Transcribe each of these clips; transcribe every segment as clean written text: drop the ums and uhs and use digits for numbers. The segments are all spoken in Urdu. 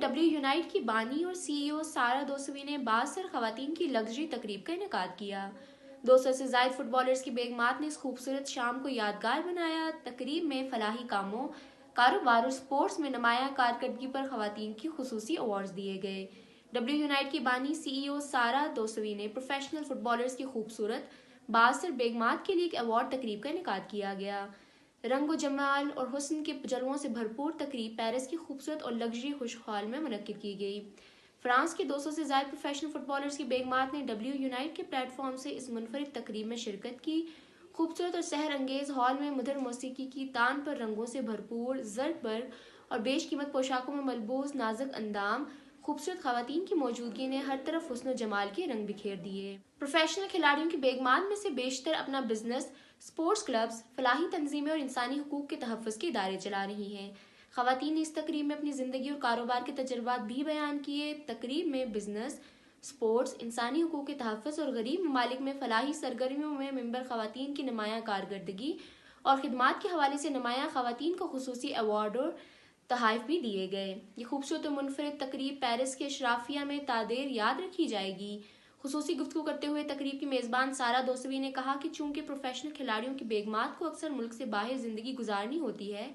ڈبلیو یونائٹ کی بانی اور سی ای او سارہ دوسوی نے 62 خواتین کی لگژری تقریب کا انعقاد کیا۔ 200 سے زائد فٹ بالرز کی بیگمات نے اس خوبصورت شام کو یادگار بنایا۔ تقریب میں فلاحی کاموں، کاروبار اور سپورٹس میں نمایاں کارکردگی پر خواتین کی خصوصی ایوارڈز دیے گئے۔ ڈبلیو یونائٹ کی بانی سی ای او سارہ دوسوی نے پروفیشنل فٹ بالرز کی خوبصورت 62 بیگمات کے لیے ایک ایوارڈ تقریب کا انعقاد کیا گیا۔ رنگ و جمال اور حسن کے جلووں سے بھرپور تقریب پیرس کی خوبصورت اور لگژری خوش حال میں منعقد کی گئی۔ فرانس کے 200 سے زائد پروفیشنل فٹ بالرز کی بیگمات نے ڈبلیو یونائٹ کے پلیٹ فارم سے اس منفرد تقریب میں شرکت کی۔ خوبصورت اور سحر انگیز ہال میں مدھر موسیقی کی تان پر رنگوں سے بھرپور زرد برگ اور بیش قیمت پوشاکوں میں ملبوس نازک اندام خوبصورت خواتین کی موجودگی نے ہر طرف حسن و جمال کے رنگ بکھیر دیے۔ پروفیشنل کھلاڑیوں کی بیگمات میں سے بیشتر اپنا بزنس، اسپورٹس کلبز، فلاحی تنظیمیں اور انسانی حقوق کے تحفظ کے ادارے چلا رہی ہیں۔ خواتین نے اس تقریب میں اپنی زندگی اور کاروبار کے تجربات بھی بیان کیے۔ تقریب میں بزنس، اسپورٹس، انسانی حقوق کے تحفظ اور غریب ممالک میں فلاحی سرگرمیوں میں ممبر خواتین کی نمایاں کارکردگی اور خدمات کے حوالے سے نمایاں خواتین کو خصوصی ایوارڈ اور تحائف بھی دیے گئے۔ یہ خوبصورت اور منفرد تقریب پیرس کے اشرافیہ میں تا دیر یاد رکھی جائے گی۔ خصوصی گفتگو کرتے ہوئے تقریب کی میزبان سارہ دوسوی نے کہا کہ چونکہ پروفیشنل کھلاڑیوں کی بیگمات کو اکثر ملک سے باہر زندگی گزارنی ہوتی ہے،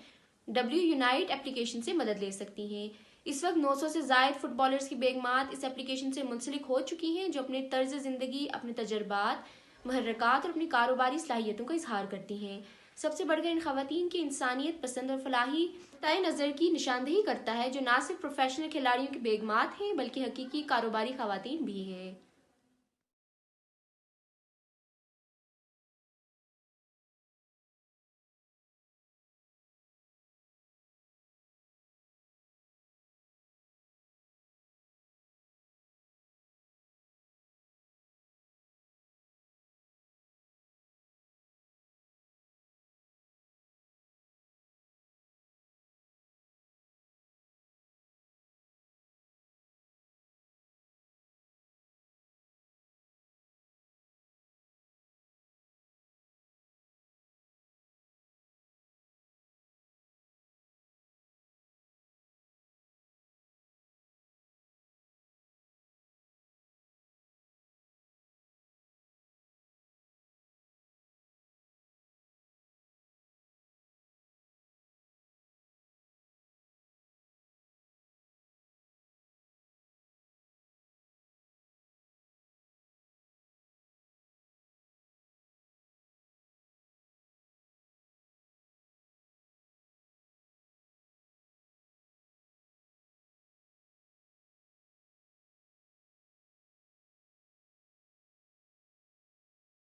ڈبلیو یونائٹ اپلیکیشن سے مدد لے سکتی ہیں۔ اس وقت 900 سے زائد فٹ بالرز کی بیگمات اس اپلیکیشن سے منسلک ہو چکی ہیں، جو اپنے طرز زندگی، اپنے تجربات، محرکات اور اپنی کاروباری صلاحیتوں کا اظہار کرتی ہیں۔ سب سے بڑھ کر ان خواتین کی انسانیت پسند اور فلاحی نقطۂ نظر کی نشاندہی کرتا ہے، جو نہ صرف پروفیشنل کھلاڑیوں کی بیگمات ہیں بلکہ حقیقی کاروباری خواتین بھی ہیں۔